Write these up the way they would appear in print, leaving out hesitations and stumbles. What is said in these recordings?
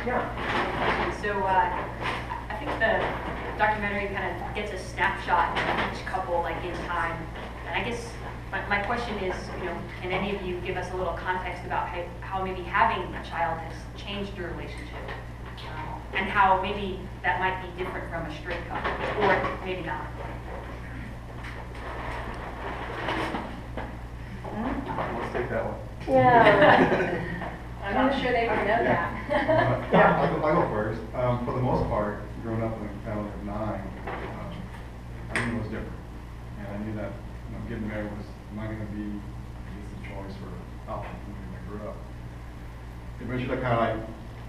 Yeah. So I think the documentary kind of gets a snapshot of each couple, like in time. And I guess my question is, can any of you give us a little context about how maybe having a child has changed your relationship, and how maybe that might be different from a straight couple, or maybe not? Let's take that one. Yeah. I'm not sure they would know that. I'll go first. For the most part, growing up in a family of 9, everything was different. And I knew that getting married was not going to be a choice or option for me when I grew up. Eventually, I kind of like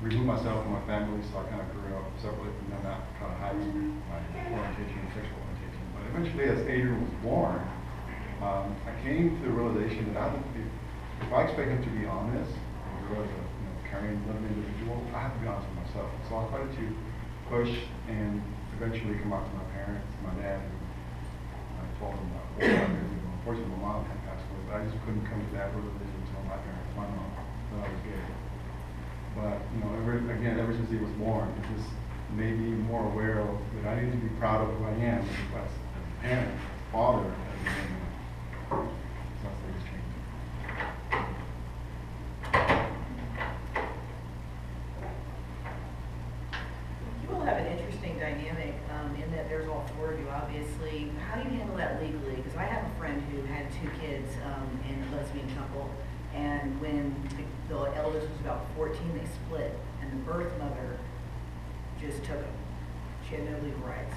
removed myself from my family, so I kind of grew up separately from them, not kind of hiding my orientation and sexual orientation. But eventually, as Adrian was born, I came to the realization that if I expect him to be honest and grow as a caring, loving individual, I have to be honest with myself. So I started to push and eventually come out to my parents, my dad, and I told him about 4 years ago. Unfortunately, my mom had passed away, but I just couldn't come to that realization until my parents, my mom, that I was gay. But ever since he was born, it just made me more aware of that I need to be proud of who I am as a parent, father, as a man. So that's the biggest change. You all have an interesting dynamic in that there's all 4 of you, obviously. How do you handle that legally? Because I have a friend who had 2 kids in a lesbian couple, and when the eldest was about 14, they split, and the birth mother just took them. She had no legal rights.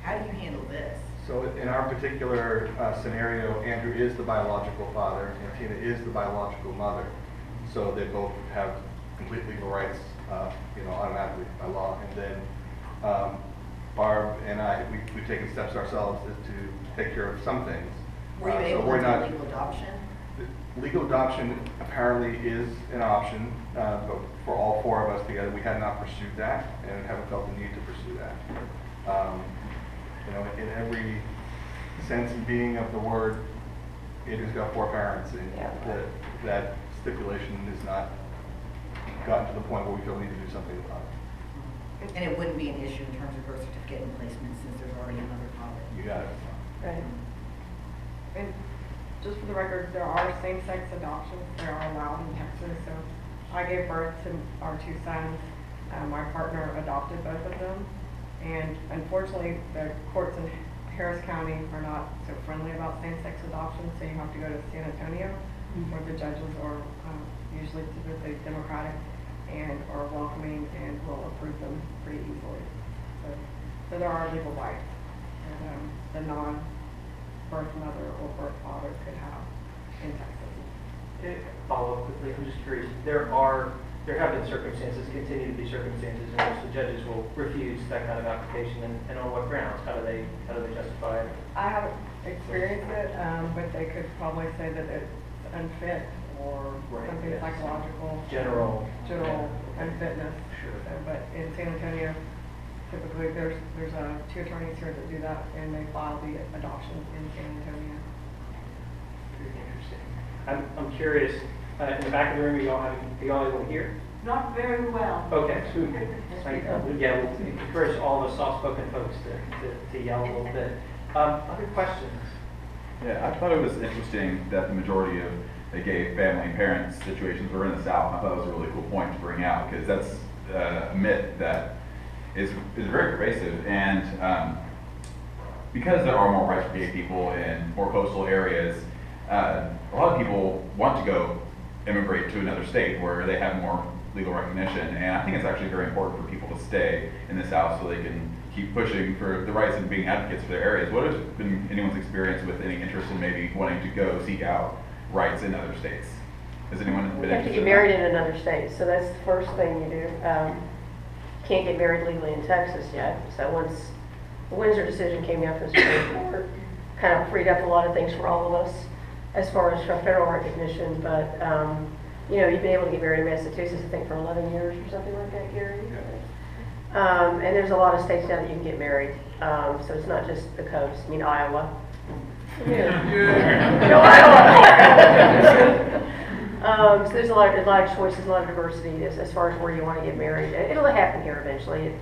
How do you handle this? So in our particular scenario, Andrew is the biological father and Tina is the biological mother. So they both have complete legal rights, automatically by law. And then Barb and I, we've taken steps ourselves to take care of some things. Were you able to do legal adoption? Legal adoption apparently is an option, but for all 4 of us together, we had not pursued that and haven't felt the need to pursue that. In every sense and being of the word, Adrian's got 4 parents, and that stipulation has not gotten to the point where we feel we need to do something about it. And it wouldn't be an issue in terms of birth certificate and placement since there's already another father. You got it. Right. And just for the record, there are same-sex adoptions. They are allowed in Texas. So I gave birth to our 2 sons. My partner adopted both of them. And unfortunately, the courts in Harris County are not so friendly about same-sex adoption, so you have to go to San Antonio, where the judges are usually typically Democratic and are welcoming and will approve them pretty easily. So there are legal rights that the non-birth mother or birth father could have in Texas. Follow up quickly, I'm just curious. There have been circumstances, continue to be circumstances in which the judges will refuse that kind of application, and on what grounds? How do they justify it? I haven't experienced it, but they could probably say that it's unfit or something psychological. General unfitness. Sure. So, but in San Antonio, typically there's 2 attorneys here that do that, and they file the adoptions in San Antonio. Very interesting. I'm curious. In the back of the room, are y'all able to hear? Not very well. Okay. Yeah, we'll encourage all the soft-spoken folks to yell a little bit. Other questions? Yeah, I thought it was interesting that the majority of the gay family and parents situations were in the South. I thought it was a really cool point to bring out, because that's a myth that is very pervasive. And because there are more rights for gay people in more coastal areas, a lot of people want to go immigrate to another state where they have more legal recognition, and I think it's actually very important for people to stay in the South so they can keep pushing for the rights and being advocates for their areas. What has been anyone's experience with any interest in maybe wanting to go seek out rights in other states? Has anyone been You have to get married in another state, so that's the first thing you do. Can't get married legally in Texas yet, so once the Windsor decision came down from the Supreme Court, kind of freed up a lot of things for all of us as far as federal recognition, but you've been able to get married in Massachusetts, I think, for 11 years or something like that, Gary. Yeah. And there's a lot of states now that you can get married, so it's not just the coast. I mean, Iowa. Yeah. Iowa. So there's a lot of choices, a lot of diversity as far as where you want to get married. It'll happen here eventually.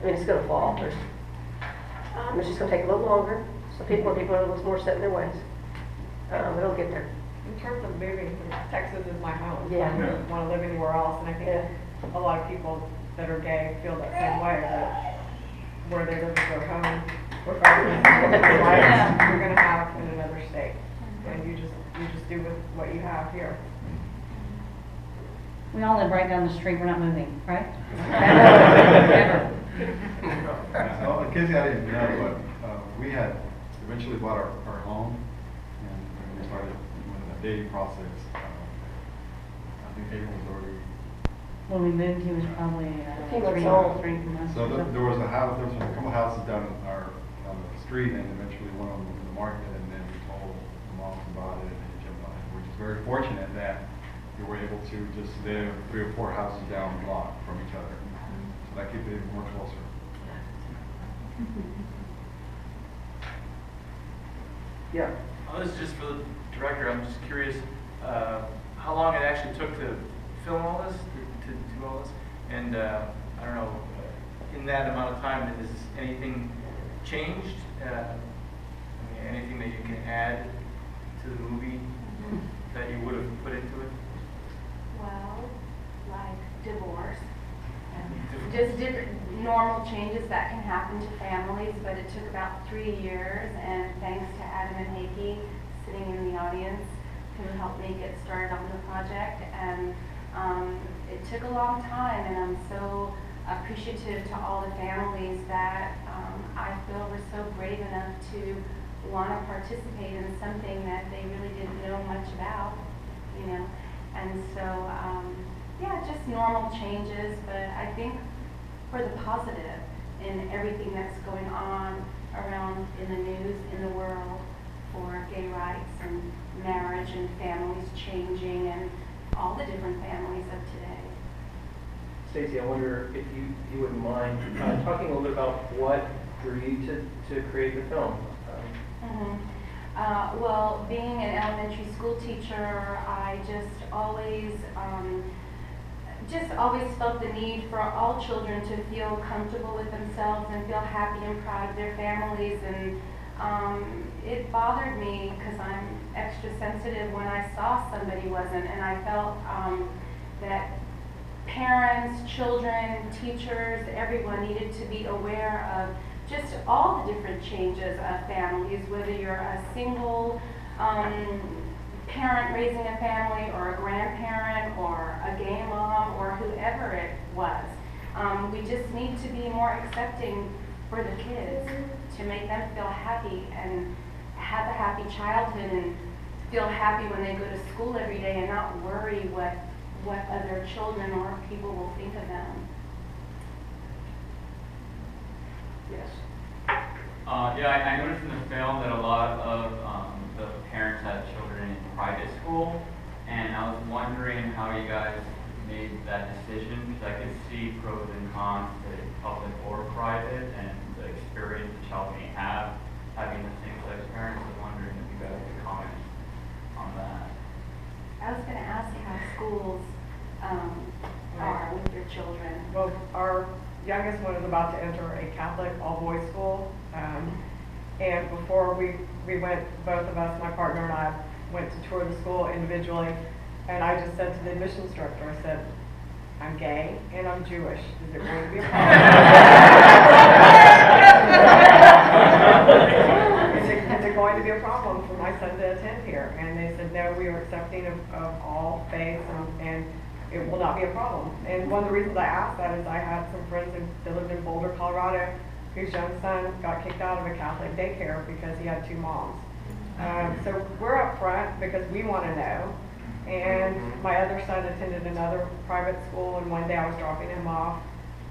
I mean, it's going to fall. It's just going to take a little longer. So people are a little more set in their ways. But it'll get there. In terms of moving, Texas is my home. Yeah. I don't want to live anywhere else, and I think a lot of people that are gay feel that same way, that where they live is their home, regardless of what rights you're going to have in another state. And you just do with what you have here. We all live right down the street, we're not moving, right? Ever. Well, in case I didn't know, but we had eventually bought our home, and when we started with the dating process. I think April was already. When we moved, he was probably He was three old. months. So there was a house, there was a couple houses down on the street, and eventually one of them was in the market, and then we told the moms about it, and they jumped on it. We're just very fortunate that we were able to just live 3 or 4 houses down the block from each other. So that kept it even more closer. Yeah. This is just for the director. I'm just curious how long it actually took to film all this, to do all this, and I don't know. In that amount of time, has anything changed? I mean, anything that you can add to the movie that you would have put into it? Well, like divorce. Just different normal changes that can happen to families, but it took about 3 years, and thanks to Adam and Heike sitting in the audience who helped me get started on the project. And it took a long time, and I'm so appreciative to all the families that I feel were so brave enough to want to participate in something that they really didn't know much about, you know. And so, yeah, just normal changes, but I think for the positive in everything that's going on around in the news, in the world, for gay rights and marriage and families changing and all the different families of today. Stacey, I wonder if you wouldn't mind talking a little bit about what drew you to create the film. Well, being an elementary school teacher, I just always felt the need for all children to feel comfortable with themselves and feel happy and proud of their families. And it bothered me because I'm extra sensitive when I saw somebody wasn't, and I felt that parents, children, teachers, everyone needed to be aware of just all the different changes of families, whether you're a single parent raising a family, or a grandparent, or a gay mom, or whoever it was. We just need to be more accepting for the kids, to make them feel happy and have a happy childhood and feel happy when they go to school every day and not worry what other children or people will think of them. Yes. Yeah, I noticed in the film that a lot of the parents had children in private school, and I was wondering how you guys made that decision, because I could see pros and cons to public or private, and the experience the child may have having the same-sex parents. I was wondering if you guys could comment on that. I was going to ask how schools are with your children. Well, our youngest one is about to enter a Catholic all-boys school. And before we went, both of us, my partner and I, went to tour the school individually. And I just said to the admission instructor, I said, I'm gay and I'm Jewish. Is it going to be a problem? Is it going to be a problem for my son to attend here? And they said, no, we are accepting of all faiths, and it will not be a problem. And one of the reasons I asked that is I had some friends that lived in Boulder, Colorado, whose young son got kicked out of a Catholic daycare because he had 2 moms. So we're up front because we want to know. And my other son attended another private school, and one day I was dropping him off,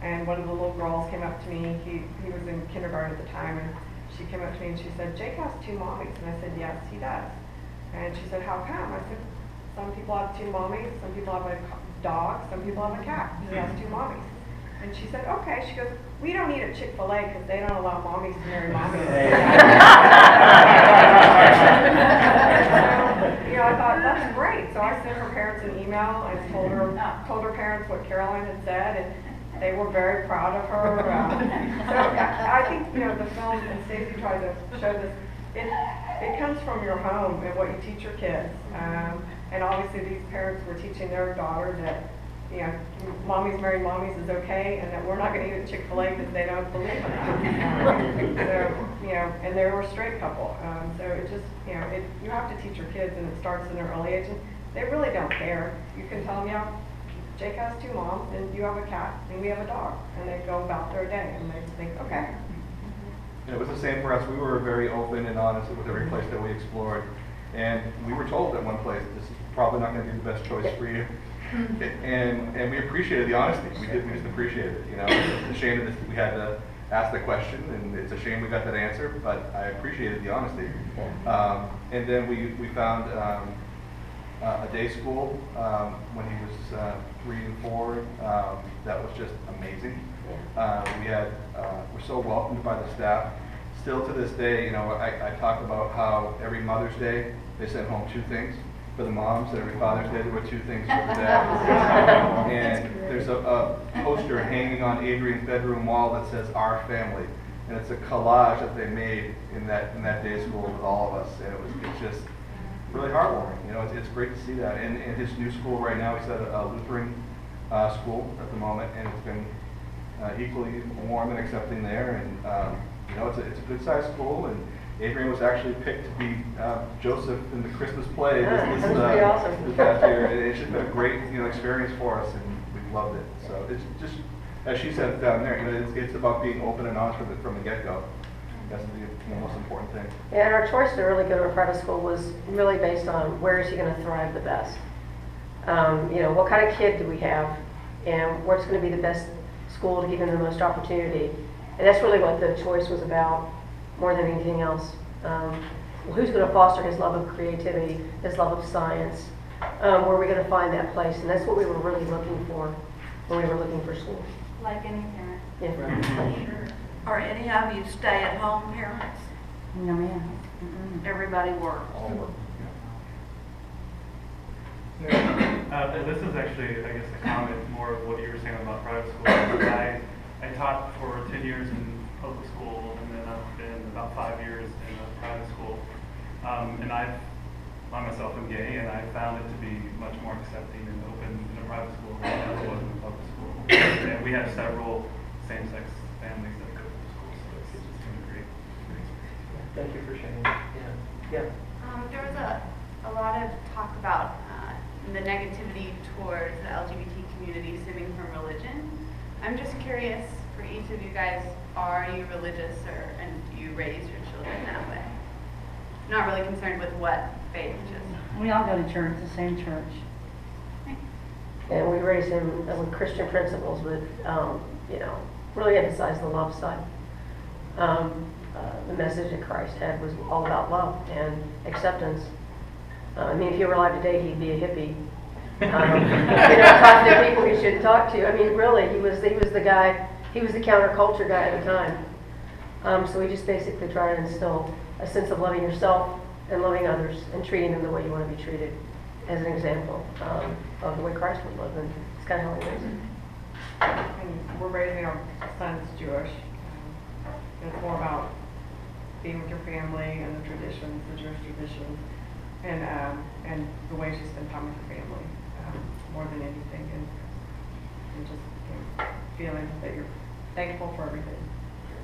and one of the little girls came up to me. He was in kindergarten at the time, and she came up to me and she said, Jake has 2 mommies. And I said, yes, he does. And she said, how come? I said, some people have 2 mommies, some people have a dog, some people have a cat. He has 2 mommies. And she said, okay. She goes, we don't eat at Chick-fil-A because they don't allow mommies to marry mommies. So, I thought, that's great. So I sent her parents an email and told her parents what Caroline had said, and they were very proud of her. So I think, you know, the film, and Stacey tried to show this, it comes from your home and what you teach your kids. And obviously these parents were teaching their daughter that, you know, mommy's married mommies is okay, and that we're not going to eat at Chick-fil-A because they don't believe in it. So, you know, and they were a straight couple. So it just, you know, you have to teach your kids, and it starts in an early age. And they really don't care. You can tell them, yeah, Jake has 2 moms, and you have a cat, and we have a dog. And they go about their day, and they think, okay. And it was the same for us. We were very open and honest with every place that we explored. And we were told at one place, this is probably not going to be the best choice for you. And we appreciated the honesty. We just appreciated it. You know, it's a shame that we had to ask the question, and it's a shame we got that answer, but I appreciated the honesty. And then we found a day school when he was 3 and 4. That was just amazing. We're so welcomed by the staff. Still to this day, you know, I talk about how every Mother's Day they sent home 2 things for the moms, and every Father's Day there were 2 things for the dad. And there's a poster hanging on Adrian's bedroom wall that says "Our Family," and it's a collage that they made in that day school with all of us, and it's just really heartwarming. You know, it's great to see that. And his new school right now, he's at a Lutheran school at the moment, and it's been equally warm and accepting there. And you know, it's a good sized school, and Adrian was actually picked to be Joseph in the Christmas play this past year. It's just been a great, you know, experience for us, and we've loved it. So it's just, as she said down there, you know, it's about being open and honest from the get-go. That's the most important thing. Yeah, and our choice to really go to a private school was really based on where is he going to thrive the best. You know, what kind of kid do we have, and what's going to be the best school to give him the most opportunity. And that's really what the choice was about, more than anything else. Who's going to foster his love of creativity, his love of science? Where are we going to find that place? And that's what we were really looking for when we were looking for schools. Like any parent. Yeah. Are any of you stay-at-home parents? No, ma'am. Everybody works? All work. This is actually, I guess, a comment more of what you were saying about private schools. I taught for 10 years in public school, and then I've been about 5 years in a private school. And I myself am gay, and I found it to be much more accepting and open in a private school than it was in a public school. And we have several same-sex families that go to the school, so it's just been a great experience. Thank you for sharing. Yeah. There was a lot of talk about the negativity towards the LGBT community stemming from religion. I'm just curious, for each of you guys, are you religious, and do you raise your children that way? Not really concerned with what faith, just. We all go to church, the same church. And we raised him with Christian principles, but you know, really emphasize the love side. The message that Christ had was all about love and acceptance. I mean, if he were alive today, he'd be a hippie. You know, talking to people he shouldn't talk to. I mean, really, he was the guy. He was the counterculture guy at the time. So we just basically try to instill a sense of loving yourself and loving others and treating them the way you want to be treated, as an example of the way Christ would live. And it's kind of how we raise him. And we're raising our sons Jewish. It's more about being with your family and the traditions, the Jewish traditions, and the way you spend time with your family, more than anything, and just, you know, feeling that you're thankful for everything.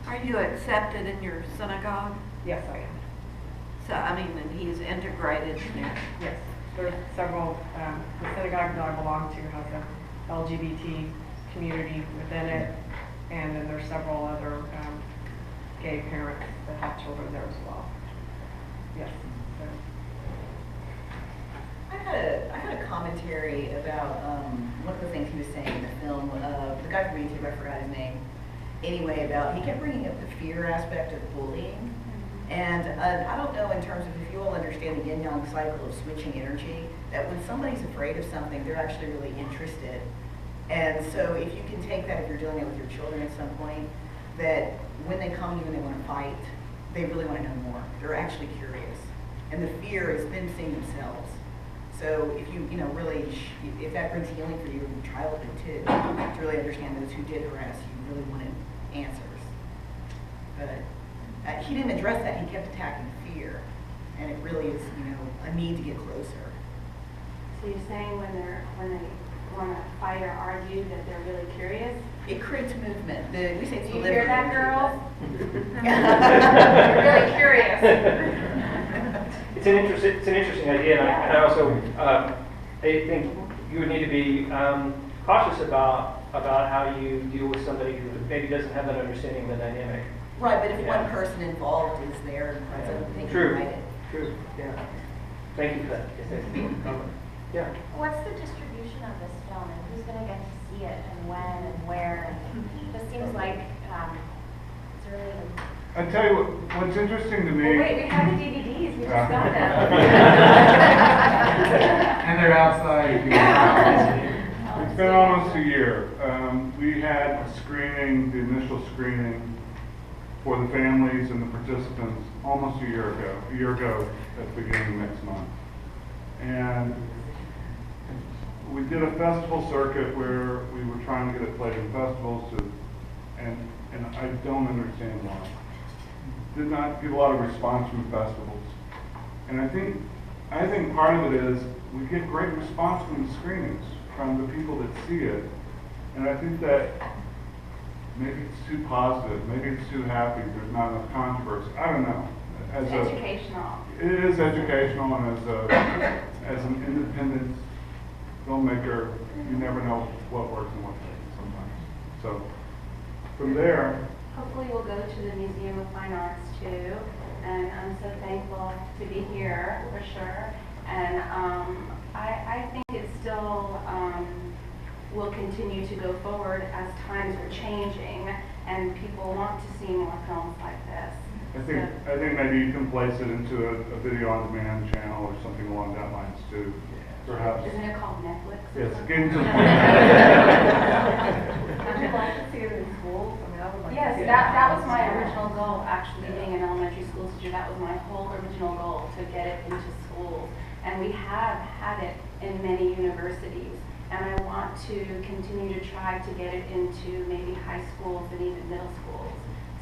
Are you accepted in your synagogue? Yes, I am. So, I mean, and he's integrated in there? Yes, there's several, the synagogue that I belong to has a LGBT community within it, and then there's several other gay parents that have children there as well. Yes. So. I had a commentary about one of the things he was saying in the film. The guy from YouTube, I forgot his name. Anyway, about he kept bringing up the fear aspect of bullying, and I don't know in terms of if you all understand the yin-yang cycle of switching energy. That when somebody's afraid of something, they're actually really interested. And so if you can take that, if you're doing it with your children at some point, that when they come to you and they want to fight, they really want to know more. They're actually curious, and the fear is them seeing themselves. So if you, really, if that brings healing for you in your childhood too, to really understand those who did harass you really wanted answers. But he didn't address that. He kept attacking fear, and it really is, a need to get closer. So you're saying when they want to fight or argue that they're really curious? It creates movement. We say it's Do you the hear liver that, energy, girls? You're really curious. It's an interesting idea, and I also I think you would need to be cautious about how you deal with somebody who maybe doesn't have that understanding of the dynamic. Right, but if Yeah. one person involved is there and present, they can True. write it. True. Yeah. Thank you for that. Yes, that's a good comment. Yeah. What's the distribution of this film, and who's going to get to see it, and when, and where? It just seems like it's really... I tell you what's interesting to me. Well, wait, we have the DVDs, we just got them. And they're outside. It's been almost a year. We had a screening, the initial screening for the families and the participants almost a year ago at the beginning of next month. And we did a festival circuit where we were trying to get it played in festivals, and I don't understand why. Did not get a lot of response from festivals. And I think part of it is we get great response from the screenings, from the people that see it. And I think that maybe it's too positive, maybe it's too happy, there's not enough controversy. I don't know. It's educational. It is educational, and as an independent filmmaker, you never know what works and what doesn't sometimes. So from there, Hopefully we'll go to the Museum of Fine Arts too, and I'm so thankful to be here, for sure. And I think it still will continue to go forward as times are changing and people want to see more films like this. I think maybe you can place it into a video on demand channel or something along that lines too, perhaps. Isn't it called Netflix? Yes, getting to Would you like to see it in schools? I mean, I would like Yes, to see it. that was my original goal, actually, being an elementary school teacher. That was my whole original goal, to get it into schools. And we have had it in many universities. And I want to continue to try to get it into maybe high schools and even middle schools.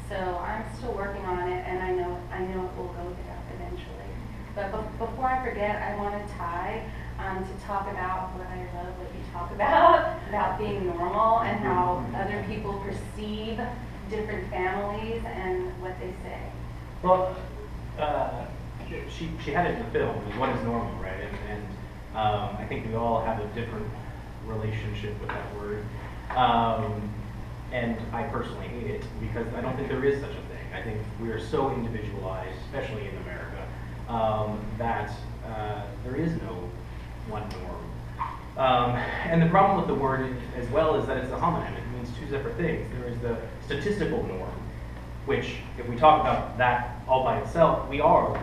So I'm still working on it, and I know it will go there eventually. But before I forget, I wanted Ty to talk about what I love, what you talk about being normal and how other people perceive different families and what they say. Well, she had it in the film. What is normal, right? And I think we all have a different relationship with that word. And I personally hate it because I don't think there is such a thing. I think we are so individualized, especially in America, that there is no one norm. And the problem with the word as well is that it's a homonym. It means two separate things. There is the statistical norm, which if we talk about that all by itself, we are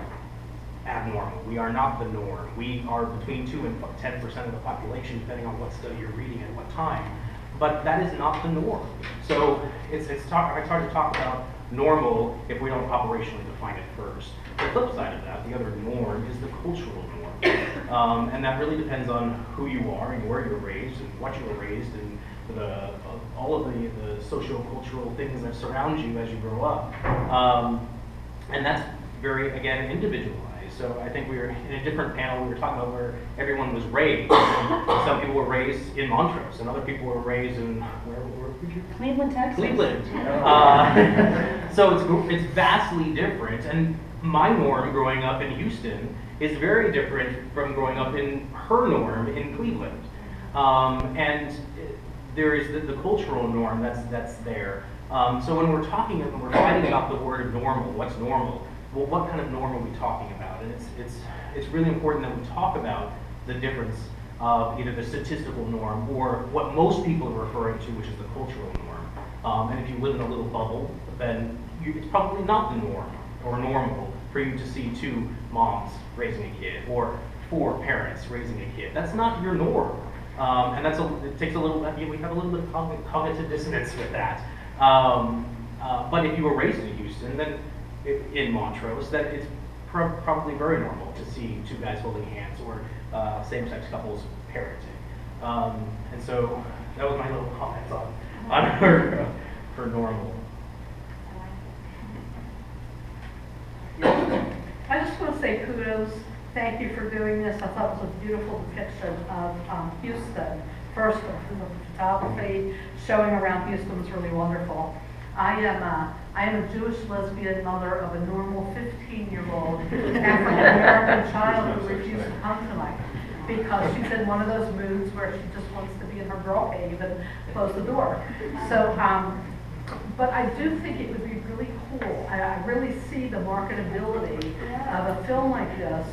abnormal. We are not the norm. We are between 2 and 10% of the population, depending on what study you're reading at what time. But that is not the norm. So it's hard to talk about normal if we don't operationally define it first. The flip side of that, the other norm, is the cultural norm. And that really depends on who you are and where you're raised and what you were raised and all of the socio-cultural things that surround you as you grow up. And that's very, again, individualized. So I think we were in a different panel, we were talking about where everyone was raised. Some people were raised in Montrose, and other people were raised in, where Cleveland, Texas. Cleveland. So it's vastly different, and my norm growing up in Houston is very different from growing up in her norm in Cleveland. And there is the cultural norm that's there. So when we're fighting about the word normal, what's normal? Well, what kind of norm are we talking about? And it's really important that we talk about the difference of either the statistical norm or what most people are referring to, which is the cultural norm. And if you live in a little bubble, then it's probably not the norm or normal for you to see 2 moms raising a kid or 4 parents raising a kid. That's not your norm. And it takes a little, we have a little bit of cognitive dissonance with that. But if you were raised in Houston, then in Montrose, that probably very normal to see two guys holding hands or same-sex couples parenting. And so that was my little comments on her normal. I just want to say kudos. Thank you for doing this. I thought it was a beautiful depiction of Houston. First, the photography showing around Houston was really wonderful. I am a Jewish lesbian mother of a normal 15-year-old African-American child who refused to come tonight because she's in one of those moods where she just wants to be in her girl cave and close the door. So, but I do think it would be really cool. I really see the marketability of a film like this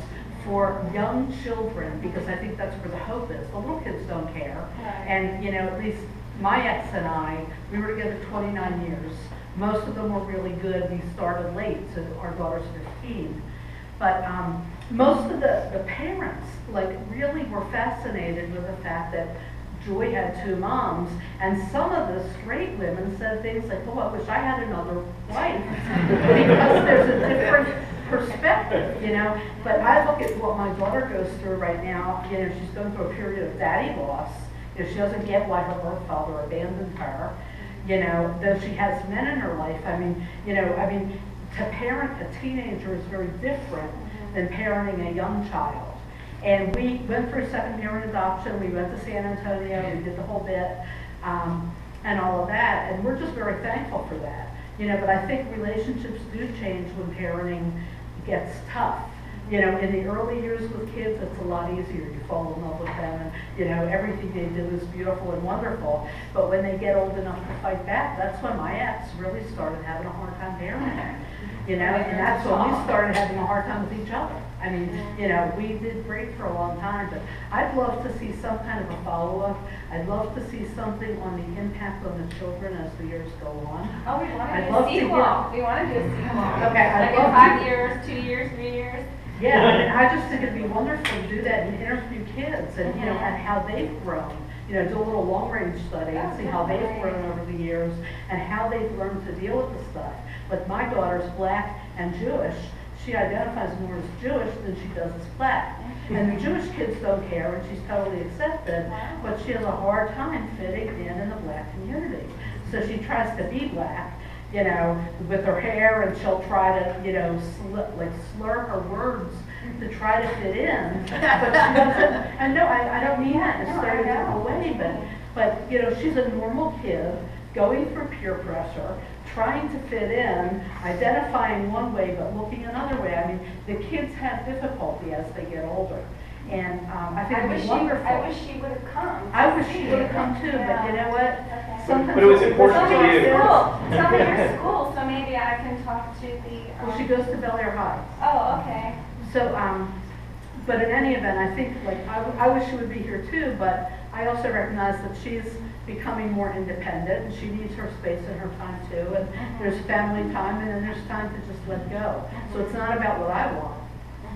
for young children, because I think that's where the hope is. The little kids don't care. And, you know, at least my ex and I, we were together 29 years. Most of them were really good. We started late, so our daughter's 15. But most of the parents, like, really were fascinated with the fact that Joy had two moms, and some of the straight women said things like, oh, I wish I had another wife, because there's a different perspective, you know. But I look at what my daughter goes through right now. You know, she's going through a period of daddy loss. You know, she doesn't get why her birth father abandoned her. You know, though she has men in her life. I mean, you know, to parent a teenager is very different than parenting a young child. And we went through second parent adoption. We went to San Antonio. We did the whole bit and all of that. And we're just very thankful for that. You know, but I think relationships do change when parenting gets tough. You know, in the early years with kids, it's a lot easier. You fall in love with them, and, you know, everything they do is beautiful and wonderful. But when they get old enough to fight back, that's when my ex really started having a hard time parenting. You know, and that's when we started having a hard time with each other. I mean, you know, we did great for a long time, but I'd love to see some kind of a follow-up. I'd love to see something on the impact on the children as the years go on. Oh, we want to I'd do love a to sequel. get- We want to do a sequel. Okay, I'd like love in to- 5 years, 2 years, 3 years. Yeah, I mean, I just think it'd be wonderful to do that and interview kids and, you know, and how they've grown. You know, do a little long-range study and see how they've grown over the years and how they've learned to deal with the stuff. But my daughter's black and Jewish. She identifies more as Jewish than she does as black. And the Jewish kids don't care, and she's totally accepted, but she has a hard time fitting in the black community. So she tries to be black, you know, with her hair, and she'll try to, you know, slur her words to try to fit in, but she doesn't. And no, I don't mean that in a stereotypical way, but you know, she's a normal kid going through peer pressure, trying to fit in, identifying one way but looking another way. I mean, the kids have difficulty as they get older. And I think it'd be wonderful. I wish she would have come. I wish she would have come too, but you know what? Sometimes But it was important to you. Tell me your school, so maybe I can talk to the. Well, she goes to Bel Air High. Oh, okay. So, but in any event, I think, like, I wish she would be here too, but I also recognize that she's becoming more independent, and she needs her space and her time too, and there's family time, and then there's time to just let go. So it's not about what I want,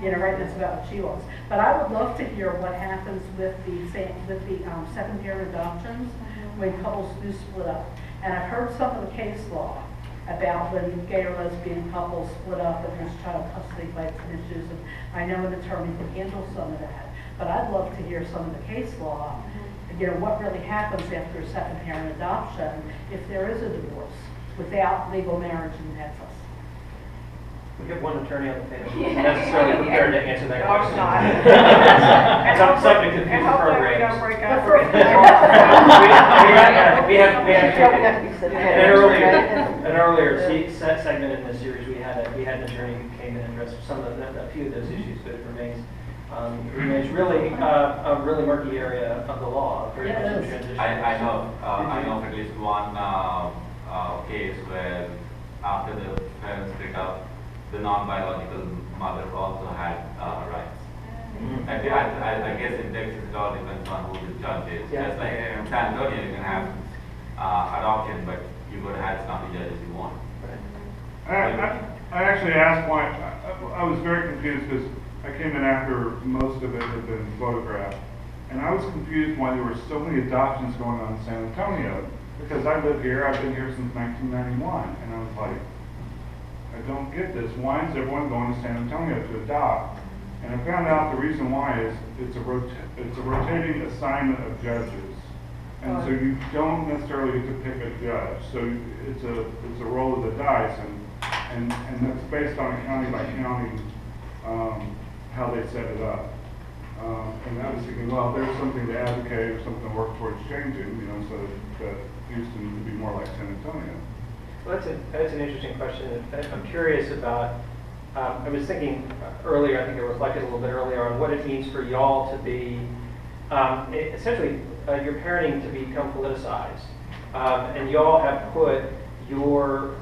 you know, right? It's about what she wants. But I would love to hear what happens with the second parent adoptions when couples do split up. And I've heard some of the case law about when gay or lesbian couples split up and there's child custody fights and issues, and I know an attorney can handle some of that. But I'd love to hear some of the case law, you know, what really happens after a second parent adoption if there is a divorce without legal marriage in Texas. We have one attorney on the panel who's necessarily prepared to answer that question. Not. Subject to future We don't programs. break But up. for- We have an earlier segment in this series, we had an attorney who came in and addressed a few of those issues, but it remains really a really murky area of the law. Very much in transition. I know of at least one case where after the parents split up, the non-biological mother also had rights. I guess in Texas it all depends on who the judge is. Yeah. Just like in San Antonio, you can have adoption, but you go to have as many judges you want. I actually asked why, I was very confused because I came in after most of it had been photographed. And I was confused why there were so many adoptions going on in San Antonio. Because I live here, I've been here since 1991. And I was like, I don't get this. Why is everyone going to San Antonio to adopt? And I found out the reason why is it's a rotating assignment of judges. And so you don't necessarily get to pick a judge. So it's a roll of the dice, and that's based on a county by county, how they set it up. And I was thinking, well, there's something to advocate or something to work towards changing, so that Houston would be more like San Antonio. Well, that's an interesting question. I'm curious about, I was thinking earlier, I think I reflected a little bit earlier on what it means for y'all to be, essentially, your parenting to become politicized. And y'all have put your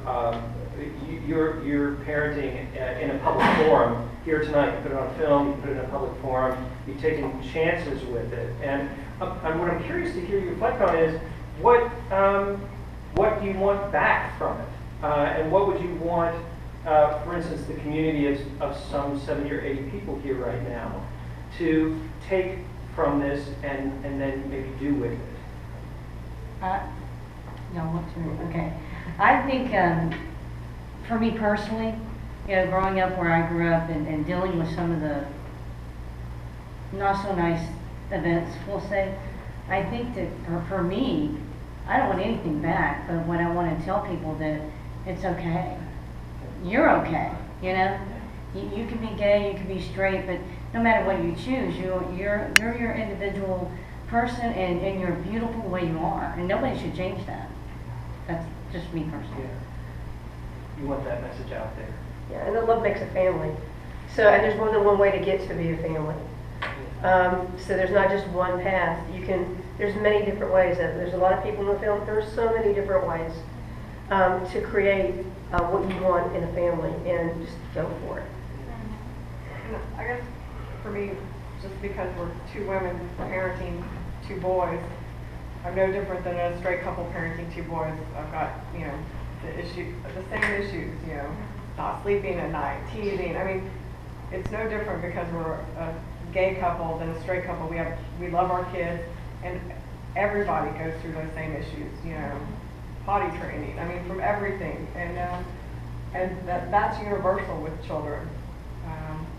parenting in a public forum. Here tonight, you put it on film, you put it in a public forum, you've taken chances with it. And what I'm curious to hear you reflect on is, what do you want back from it? And what would you want, for instance, the community of some 70 or 80 people here right now to take from this and then maybe do with it? Okay. I think, for me personally, growing up where I grew up and dealing with some of the not so nice events, we'll say, I think that for me, I don't want anything back, but what I want to tell people that it's okay. You're okay, You can be gay, you can be straight, but no matter what you choose, you're your individual person, and you're beautiful the way you are, and nobody should change that. That's just me personally. Yeah. You want that message out there. Yeah, and the love makes a family. So, and there's more than one way to get to be a family. So there's not just one path. There's many different ways. There's a lot of people in the film. There's so many different ways to create what you want in a family, and just go for it. And I guess for me, just because we're two women parenting two boys, I'm no different than a straight couple parenting two boys. I've got, the same issues, not sleeping at night, teething. I mean, it's no different because we're a gay couple than a straight couple. We love our kids, and everybody goes through those same issues, potty training. I mean, from everything, and that's universal with children,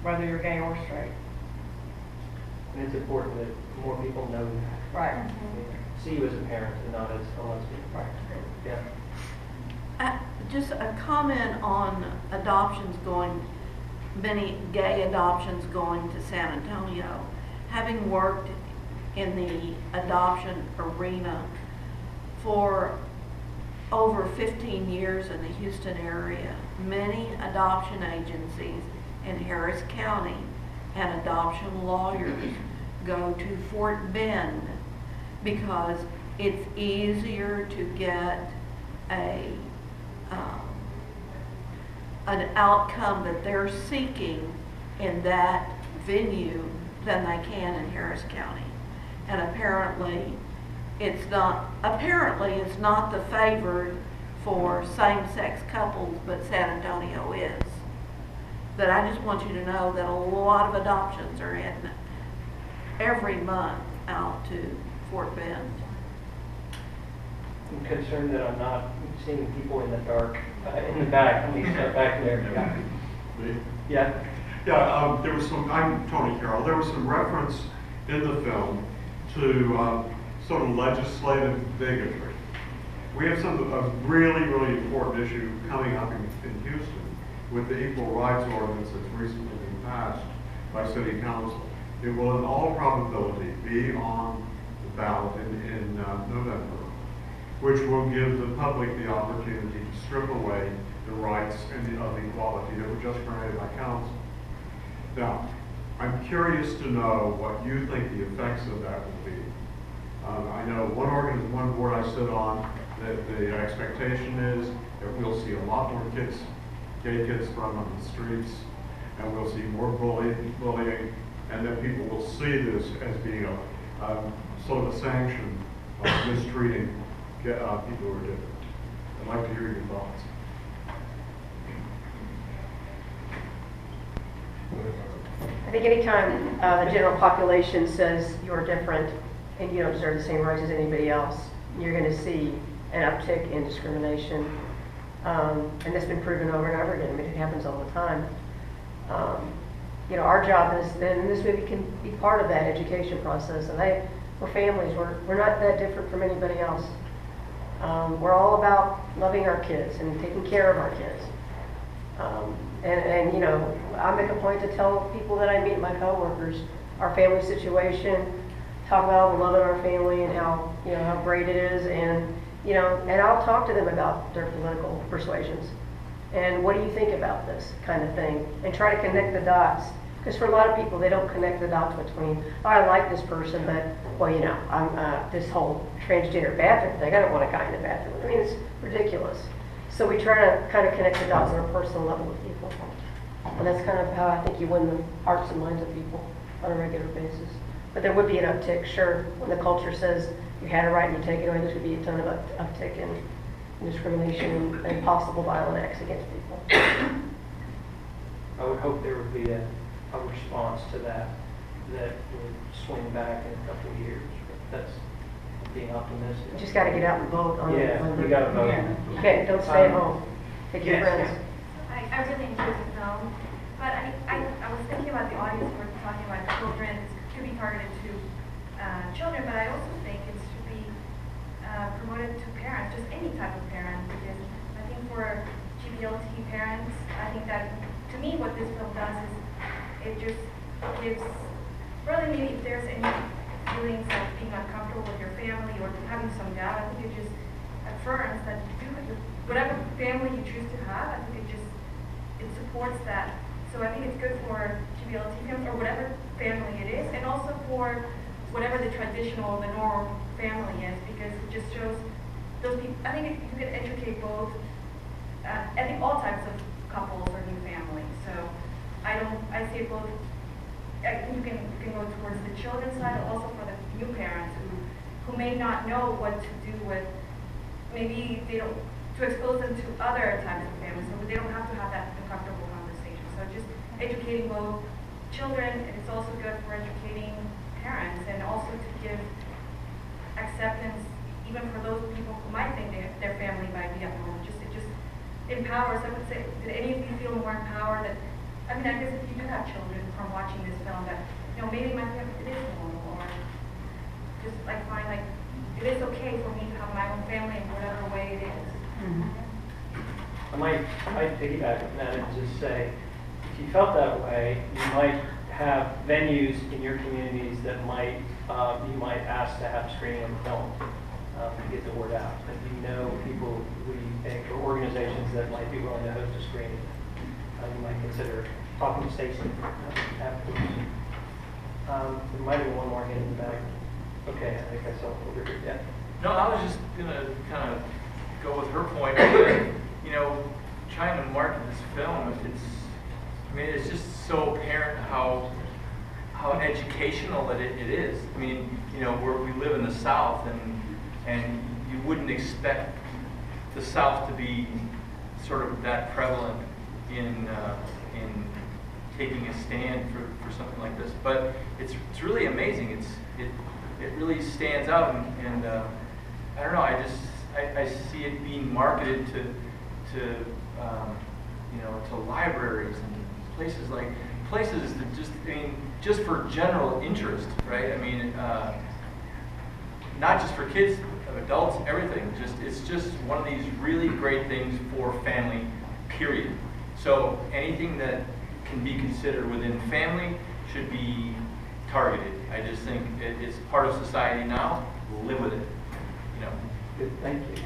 whether you're gay or straight. And it's important that more people know that. Right. See you as a parent and not as a lesbian. Right. Yeah. Just a comment on many gay adoptions going to San Antonio. Having worked in the adoption arena for over 15 years in the Houston area, many adoption agencies in Harris County and adoption lawyers go to Fort Bend because it's easier to get an outcome that they're seeking in that venue than they can in Harris County. And apparently it's not the favored for same-sex couples, but San Antonio is. But I just want you to know that a lot of adoptions are in every month out to Fort Bend. I'm concerned that I'm not seeing people in the dark, in the back. Let me start back there. Yeah. Yeah, there was I'm Tony Carroll. There was some reference in the film to sort of legislative bigotry. We have a really, really important issue coming up in Houston with the Equal Rights Ordinance that's recently been passed by City Council. It will in all probability be on the ballot in November, which will give the public the opportunity to strip away the rights of equality that were just granted by council. Now, I'm curious to know what you think the effects of that will be. I know one board I sit on, that the expectation is that we'll see a lot more gay kids thrown on the streets, and we'll see more bullying, and that people will see this as being a sort of a sanction of mistreating people who are different. I'd like to hear your thoughts. I think anytime the general population says you're different and you don't deserve the same rights as anybody else, you're going to see an uptick in discrimination And that's been proven over and over again. I mean, it happens all the time. You know, our job is, and this maybe can be part of that education process, and we're families, we're not that different from anybody else. We're all about loving our kids and taking care of our kids. And you know, I make a point to tell people that I meet, my coworkers, our family situation, talk about the love of our family and how, you know, how great it is, and, you know, and I'll talk to them about their political persuasions. And what do you think about this kind of thing? And try to connect the dots. Because for a lot of people, they don't connect the dots between, oh, I like this person, but, well, you know, I'm this whole transgender bathroom thing, I don't want a guy in the bathroom. I mean, it's ridiculous. So we try to kind of connect the dots on a personal level with people. And that's kind of how I think you win the hearts and minds of people on a regular basis. But there would be an uptick, sure, when the culture says you had a right and you take it away, there's going to be a ton of uptick in discrimination and possible violent acts against people. I would hope there would be a response to that would swing back in a couple of years. That's being optimistic. You just got to get out and vote on Yeah, you got to vote. You can't, don't stay at home. Take your friends. I really enjoyed the film, but I was thinking about the audience we're talking about children. It could be targeted to children, but I also think it should be promoted to parents, just any type of parent, because I think for GBLT parents, I think that, to me, what this film does is it just gives, really maybe if there's any feelings of being uncomfortable with your family or having some doubt, I think it just affirms that whatever family you choose to have, I think it supports that. So I think it's good for GBLT families or whatever family it is, and also for whatever the traditional, the normal family is, because it just shows those people. I think you can educate both. I think all types of couples or new families. So I see it both. I think you can go towards the children's side, but also for the new parents who may not know what to do with. Maybe they don't, to expose them to other types of families, so they don't have to have that uncomfortable conversation. So just educating both children, and it's also good for educating parents, and also to give acceptance even for those people who might think their family might be abnormal. It just empowers. I would say, did any of you feel more empowered? That, I mean, I guess if you do have children from watching this film, that, you know, maybe my family, it is normal, or just like find like it is okay for me to have my own family in whatever way it is. I might piggyback on that and just say, if you felt that way, you might have venues in your communities that might you might ask to have screening of the film to get the word out. If you know people who you think, or organizations that might be willing to host a screening, you might consider talking to Stacy afterwards. There might be one more hand in the back. Okay, I think I saw over here. Yeah. No, I was just gonna kind of go with her point. That, you know, trying to market this film, it's just so apparent how educational it is. I mean, you know, we live in the South, and you wouldn't expect the South to be sort of that prevalent in taking a stand for something like this. But it's really amazing. It really stands out, and I don't know. I see it being marketed to you know, to libraries and places that just for general interest, right? I mean, not just for kids, adults, everything. It's just one of these really great things for family, period. So anything that can be considered within family should be targeted. I just think it's part of society now. We'll live with it, you know. Good, thank you.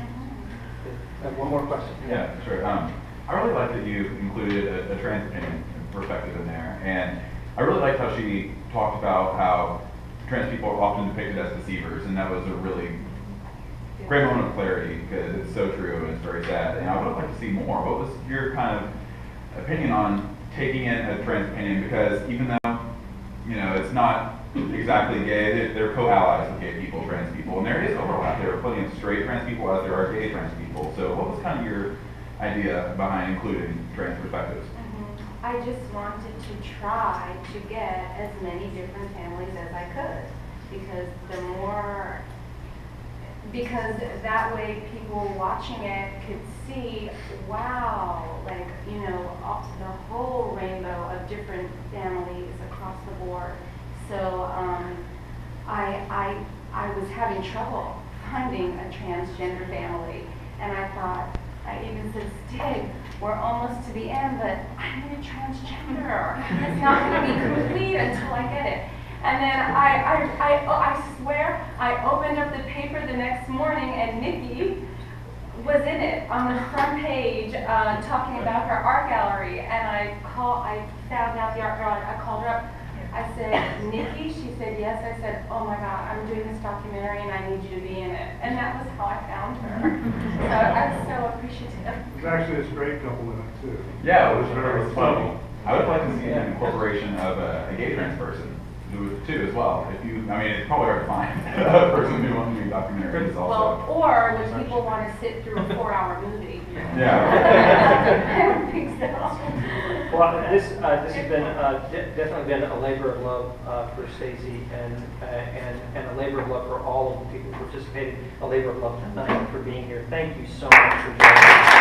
One more question. Yeah, sure. I really like that you included a trans opinion perspective in there, and I really liked how she talked about how trans people are often depicted as deceivers, and that was a really great moment of clarity because it's so true and it's very sad. And I would like to see more. What was your kind of opinion on taking in a trans opinion? Because even though, you know, it's not exactly gay, they're co-allies with gay people, trans people, and there is overlap. There are plenty of straight trans people as there are gay trans people. So what was kind of your idea behind including trans perspectives? I just wanted to try to get as many different families as I could, because the more because that way people watching it could see, wow, like, you know, the whole rainbow of different families across the board. So I was having trouble finding a transgender family, and I thought, I even said, Stig, we're almost to the end, but I need a transgender. It's not going to be complete until I get it. And then I swear, I opened up the paper the next morning, and Nikki was in it on the front page, talking about her art gallery. And I found out the art gallery. I called her up. I said, Nikki? She said, yes. I said, oh my God, I'm doing this documentary and I need you to be in it. And that was how I found her. So I'm so appreciative. There's actually a straight couple in it too. Yeah, which was funny. I would like to see an incorporation of a gay trans person do it too as well. If you, I mean, it's probably hard to find a person who wants to do documentaries also. Well, or when people want to sit through a 4-hour movie. Yeah. I don't think so. Well, this has been definitely been a labor of love for Stacy and a labor of love for all of the people who participated. A labor of love tonight for being here. Thank you so much for joining us.